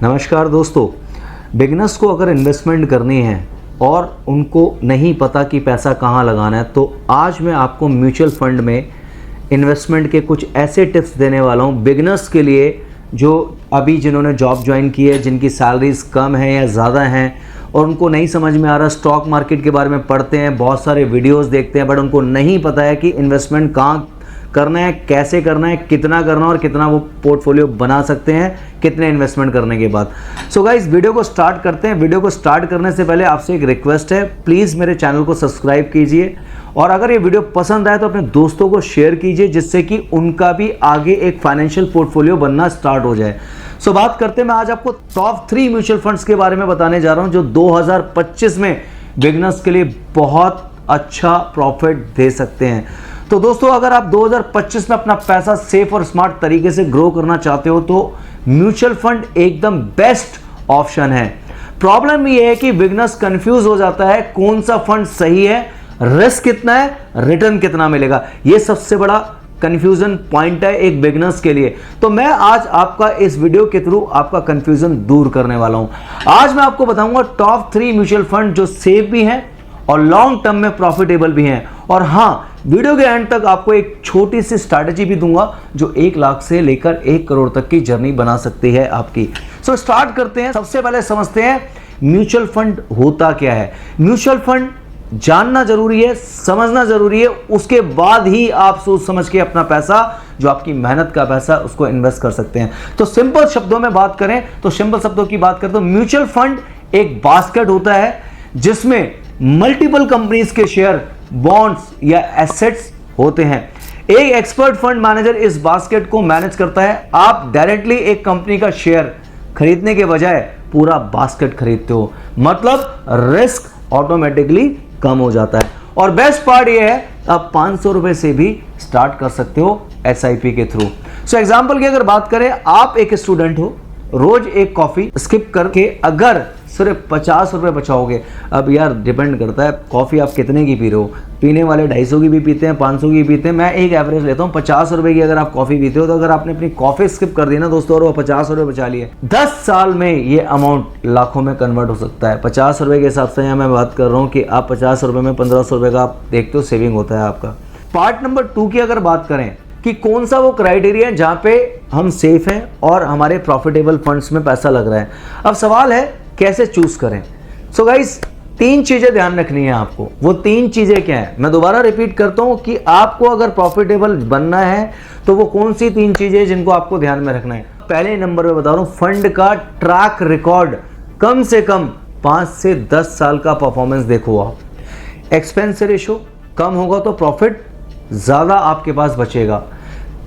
नमस्कार दोस्तों, बिगनर्स को अगर इन्वेस्टमेंट करनी है और उनको नहीं पता कि पैसा कहाँ लगाना है, तो आज मैं आपको म्यूचुअल फंड में इन्वेस्टमेंट के कुछ ऐसे टिप्स देने वाला हूँ बिगनर्स के लिए, जो अभी जिन्होंने जॉब ज्वाइन की है, जिनकी सैलरीज कम है या ज़्यादा हैं और उनको नहीं समझ में आ रहा। स्टॉक मार्केट के बारे में पढ़ते हैं, बहुत सारे वीडियोस देखते हैं, बट उनको नहीं पता है कि इन्वेस्टमेंट कहाँ करना है, कैसे करना है, कितना करना है और कितना वो पोर्टफोलियो बना सकते हैं कितने इन्वेस्टमेंट करने के बाद। सो गाइस, वीडियो को स्टार्ट करते हैं। वीडियो को स्टार्ट करने से पहले आपसे एक रिक्वेस्ट है, प्लीज़ मेरे चैनल को सब्सक्राइब कीजिए और अगर ये वीडियो पसंद आए तो अपने दोस्तों को शेयर कीजिए, जिससे कि उनका भी आगे एक फाइनेंशियल पोर्टफोलियो बनना स्टार्ट हो जाए। सो बात करते हैं, मैं आज आपको टॉप 3 म्यूचुअल फंड्स के बारे में बताने जा रहा हूं जो 2025 में बिगनर्स के लिए बहुत अच्छा प्रॉफिट दे सकते हैं। तो दोस्तों, अगर आप 2025 में अपना पैसा सेफ और स्मार्ट तरीके से ग्रो करना चाहते हो तो म्यूचुअल फंड एकदम बेस्ट ऑप्शन है। प्रॉब्लम ये है कि बिगनर्स कंफ्यूज हो जाता है कौन सा फंड सही है, रिस्क कितना है, रिटर्न कितना मिलेगा। ये सबसे बड़ा कंफ्यूजन पॉइंट है एक बिगनर्स के लिए। तो मैं आज आपका इस वीडियो के थ्रू आपका कंफ्यूजन दूर करने वाला हूं। आज मैं आपको बताऊंगा टॉप 3 म्यूचुअल फंड जो सेफ भी हैं और लॉन्ग टर्म में प्रॉफिटेबल भी हैं। और हाँ, वीडियो के एंड तक आपको एक छोटी सी स्ट्रैटेजी भी दूंगा जो 1 लाख से लेकर 1 करोड़ तक की जर्नी बना सकती है आपकी। सो स्टार्ट करते हैं। सबसे पहले समझते हैं म्यूचुअल फंड होता क्या है। म्यूचुअल फंड जानना जरूरी है, समझना जरूरी है, उसके बाद ही आप सोच समझ के अपना पैसा, जो आपकी मेहनत का पैसा, उसको इन्वेस्ट कर सकते हैं। तो सिंपल शब्दों में बात करें तो सिंपल शब्दों की बात करें तो म्यूचुअल फंड एक बास्केट होता है जिसमें मल्टीपल कंपनीज के शेयर, बॉन्ड्स या एसेट्स होते हैं। एक एक्सपर्ट फंड मैनेजर इस बास्केट को मैनेज करता है। आप डायरेक्टली एक कंपनी का शेयर खरीदने के बजाय पूरा बास्केट खरीदते हो, मतलब रिस्क ऑटोमेटिकली कम हो जाता है। और बेस्ट पार्ट ये है, आप 500 रुपए से भी स्टार्ट कर सकते हो SIP के थ्रू। सो एग्जांपल की अगर बात करें, आप एक स्टूडेंट हो, रोज एक कॉफी स्किप करके अगर सिर्फ 50 रुपए बचाओगे, अब यार डिपेंड करता है कॉफी आप कितने की पी रहे हो। पीने वाले 250 की भी पीते हैं, 500 की पीते हैं। मैं एक एवरेज लेता हूँ 50 रुपए की। अगर आप कॉफी पीते हो तो अगर आपने अपनी कॉफी स्किप कर दी ना दोस्तों और वो 50 रुपए बचा लिए, 10 साल में ये अमाउंट लाखों में कन्वर्ट हो सकता है। 50 रुपए के हिसाब से यहाँ मैं बात कर रहा हूँ कि आप 50 रुपए में 1500 रुपए का आप देखते हो सेविंग होता है आपका। पार्ट नंबर 2 की अगर बात करें कि कौन सा वो क्राइटेरिया है जहाँ पे हम सेफ हैं और हमारे प्रॉफिटेबल फंड्स में पैसा लग रहा है। अब सवाल है कैसे चूज करें। सो गाइस, 3 चीजें ध्यान रखनी है आपको। वो 3 चीजें क्या है, मैं दोबारा रिपीट करता हूं कि आपको अगर प्रॉफिटेबल बनना है तो वो कौन सी 3 चीजें जिनको आपको ध्यान में रखना है। पहले नंबर पे बता रहा हूं, फंड का ट्रैक रिकॉर्ड, कम से कम 5 से 10 साल का परफॉर्मेंस देखो आप। एक्सपेंस रेशो कम होगा तो प्रॉफिट ज्यादा आपके पास बचेगा।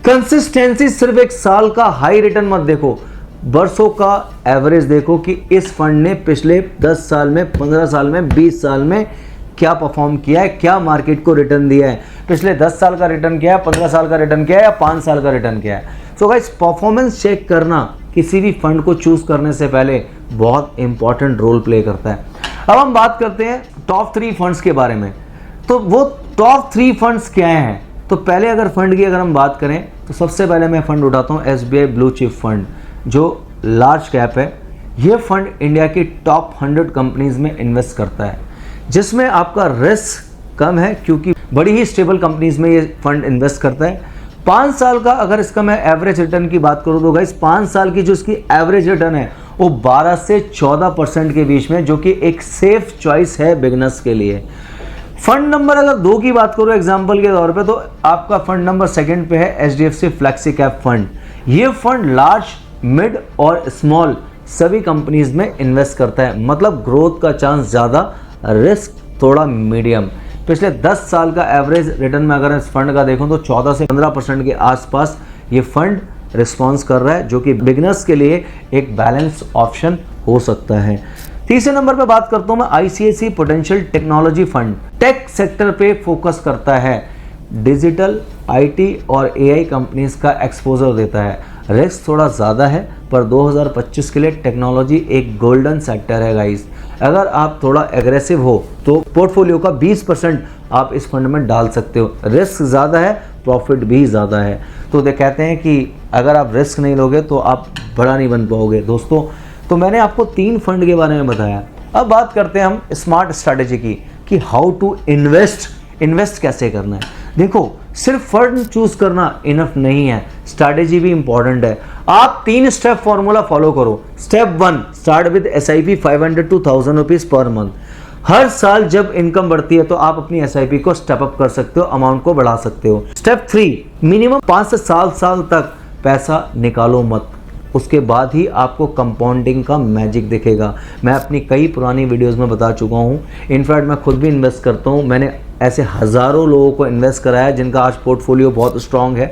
कंसिस्टेंसी, सिर्फ 1 साल का हाई रिटर्न मत देखो, बरसों का एवरेज देखो कि इस फंड ने पिछले 10 साल में, 15 साल में, 20 साल में क्या परफॉर्म किया है, क्या मार्केट को रिटर्न दिया है। पिछले 10 साल का रिटर्न किया है, 15 साल का रिटर्न किया है या 5 साल का रिटर्न किया है। सो गाइस, परफॉर्मेंस चेक करना किसी भी फंड को चूज करने से पहले बहुत इंपॉर्टेंट रोल प्ले करता है। अब हम बात करते हैं टॉप 3 फंड्स के बारे में। तो वो टॉप 3 फंड्स क्या हैं। तो पहले अगर फंड की अगर हम बात करें तो सबसे पहले मैं फंड उठाता हूँ SBI ब्लू चिप फंड, जो लार्ज कैप है। ये फंड इंडिया की टॉप 100 कंपनीज में इन्वेस्ट करता है, जिसमें आपका रिस्क कम है क्योंकि बड़ी ही स्टेबल कंपनीज में ये फंड इन्वेस्ट करता है। 5 साल का अगर इसका मैं एवरेज रिटर्न की बात करूँ तो गाइस, 5 साल की जो इसकी एवरेज रिटर्न है वो 12 से 14% के बीच में, जो कि एक सेफ चॉइस है बिगनर्स के लिए। फंड नंबर अगर 2 की बात करूँ एग्जाम्पल के तौर पे, तो आपका फंड नंबर 2 पे है HDFC फ्लेक्सी कैप फंड। ये फंड लार्ज, मिड और स्मॉल सभी कंपनीज में इन्वेस्ट करता है, मतलब ग्रोथ का चांस ज़्यादा, रिस्क थोड़ा मीडियम। पिछले 10 साल का एवरेज रिटर्न में अगर इस फंड का देखूं तो 14 से 15% के आसपास ये फंड रिस्पॉन्स कर रहा है, जो कि बिगनर्स के लिए एक बैलेंस ऑप्शन हो सकता है। तीसरे नंबर पे बात करता हूं मैं ICICI potential technology fund. Tech sector पे फोकस करता है, डिजिटल, IT और AI कंपनीज का एक्सपोजर देता है। रिस्क थोड़ा ज़्यादा है पर 2025 के लिए टेक्नोलॉजी एक गोल्डन सेक्टर है गाइस। अगर आप थोड़ा एग्रेसिव हो तो पोर्टफोलियो का 20% आप इस फंड में डाल सकते हो। रिस्क ज़्यादा है, प्रॉफिट भी ज़्यादा है। तो कहते हैं कि अगर आप रिस्क नहीं लोगे तो आप बड़ा नहीं बन पाओगे दोस्तों। तो तो मैंने आपको 3 फंड के बारे में बताया। अब बात करते हैं हम स्मार्ट स्ट्रैटेजी की कि हाउ टू इन्वेस्ट कैसे करना है। देखो, सिर्फ फंड चूज करना इनफ नहीं है, स्ट्रैटेजी भी इंपॉर्टेंट है। आप 3 स्टेप फॉर्मूला फॉलो करो। Step 1, start with SIP 500 to 1000 rupees per month. हर साल जब इनकम बढ़ती है तो आप अपनी SIP को स्टेप अप कर सकते हो, अमाउंट को बढ़ा सकते हो। स्टेप 3, मिनिमम 5 से 7 साल तक पैसा निकालो मत, उसके बाद ही आपको कंपाउंडिंग का मैजिक दिखेगा। मैं अपनी कई पुरानी वीडियोस में बता चुका हूँ, इनफैक्ट मैं खुद भी इन्वेस्ट करता हूँ। मैंने ऐसे हज़ारों लोगों को इन्वेस्ट कराया जिनका आज पोर्टफोलियो बहुत स्ट्रांग है।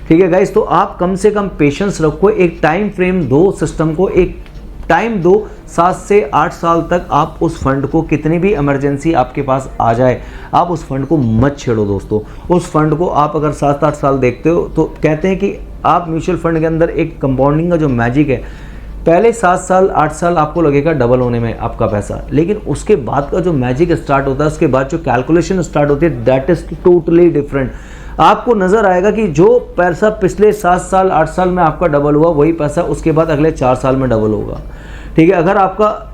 ठीक है गाइस, तो आप कम से कम पेशेंस रखो, एक टाइम फ्रेम दो सिस्टम को, एक टाइम दो 7 से 8 साल तक आप उस फंड को, कितनी भी इमरजेंसी आपके पास आ जाए, आप उस फंड को मत छेड़ो दोस्तों। उस फंड को आप अगर 7-8 साल देखते हो तो कहते हैं कि आप म्यूचुअल फंड के अंदर एक कंपाउंडिंग का जो मैजिक है, पहले 7 साल 8 साल आपको लगेगा डबल होने में आपका पैसा, लेकिन उसके बाद का जो मैजिक स्टार्ट होता है, उसके बाद जो कैलकुलेशन स्टार्ट होती है, दैट इज टोटली डिफरेंट। आपको नजर आएगा कि जो पैसा पिछले 7 साल 8 साल में आपका डबल हुआ, वही पैसा उसके बाद अगले 4 साल में डबल होगा। ठीक है, अगर आपका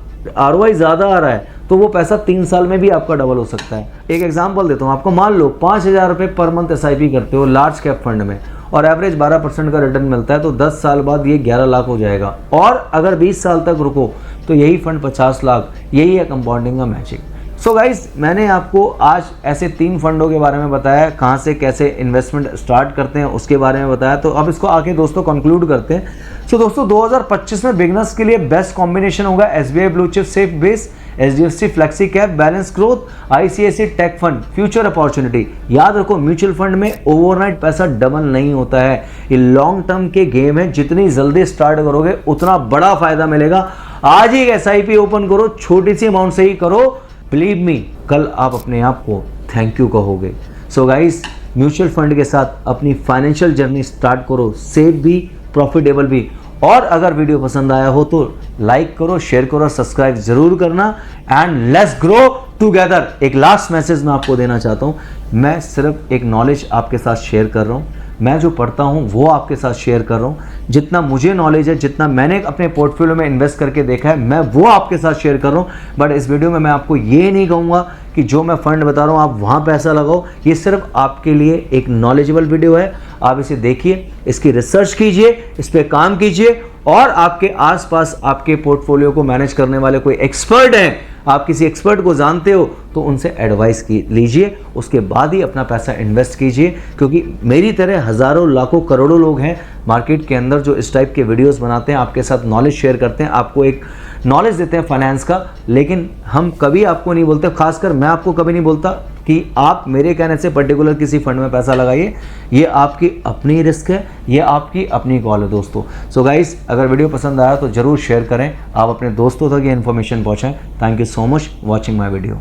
ROI ज़्यादा आ रहा है तो वो पैसा 3 साल में भी आपका डबल हो सकता है। एक एग्जांपल देता हूँ आपको, मान लो 5000 रुपये पर मंथ SIP करते हो लार्ज कैप फंड में और एवरेज 12% का रिटर्न मिलता है, तो 10 साल बाद ये 11 लाख हो जाएगा। और अगर 20 साल तक रुको तो यही फंड 50 लाख। यही है कंपाउंडिंग का मैजिक। सो गाइज, मैंने आपको आज ऐसे 3 फंडों के बारे में बताया, कहाँ से कैसे इन्वेस्टमेंट स्टार्ट करते हैं उसके बारे में बताया। तो अब इसको आके दोस्तों कंक्लूड करते हैं। सो दोस्तों, 2025 में बिगनर्स के लिए बेस्ट कॉम्बिनेशन होगा SBI blue chip safe base, HDFC flexi cap, balance growth, ICICI take fund, future opportunity. याद रखो, म्यूचुअल फंड में ओवरनाइट पैसा डबल नहीं होता है, ये लॉन्ग टर्म के गेम है। जितनी जल्दी स्टार्ट करोगे उतना बड़ा फायदा मिलेगा। आज ही एक SIP ओपन करो, छोटी सी अमाउंट से ही करो, बिलीव मी, कल आप अपने आप को थैंक यू कहोगे। सो गाइस, म्यूचुअल फंड के साथ अपनी फाइनेंशियल जर्नी स्टार्ट करो, सेफ भी, प्रॉफिटेबल भी। और अगर वीडियो पसंद आया हो तो लाइक करो, शेयर करो, सब्सक्राइब जरूर करना एंड लेट्स ग्रो टुगेदर। एक लास्ट मैसेज मैं आपको देना चाहता हूं, मैं सिर्फ एक नॉलेज आपके साथ शेयर कर रहा हूं, मैं जो पढ़ता हूं वो आपके साथ शेयर कर रहा हूं। जितना मुझे नॉलेज है, जितना मैंने अपने पोर्टफोलियो में इन्वेस्ट करके देखा है, मैं वो आपके साथ शेयर कर रहा हूं। बट इस वीडियो में मैं आपको ये नहीं कहूँगा कि जो मैं फंड बता रहा हूँ आप वहाँ पैसा लगाओ। ये सिर्फ आपके लिए एक नॉलेजेबल वीडियो है। आप इसे देखिए, इसकी रिसर्च कीजिए, इस पर काम कीजिए और आपके आसपास आपके पोर्टफोलियो को मैनेज करने वाले कोई एक्सपर्ट हैं, आप किसी एक्सपर्ट को जानते हो तो उनसे एडवाइस लीजिए, उसके बाद ही अपना पैसा इन्वेस्ट कीजिए। क्योंकि मेरी तरह हज़ारों लाखों करोड़ों लोग हैं मार्केट के अंदर जो इस टाइप के वीडियोस बनाते हैं, आपके साथ नॉलेज शेयर करते हैं, आपको एक नॉलेज देते हैं फाइनेंस का। लेकिन हम कभी आपको नहीं बोलते, खासकर मैं आपको कभी नहीं बोलता कि आप मेरे कहने से पर्टिकुलर किसी फंड में पैसा लगाइए। ये आपकी अपनी रिस्क है, ये आपकी अपनी कॉल है दोस्तों। सो गाइस, अगर वीडियो पसंद आया तो ज़रूर शेयर करें, आप अपने दोस्तों तक ये इन्फॉर्मेशन पहुँचाएं। Thank you so much watching my video.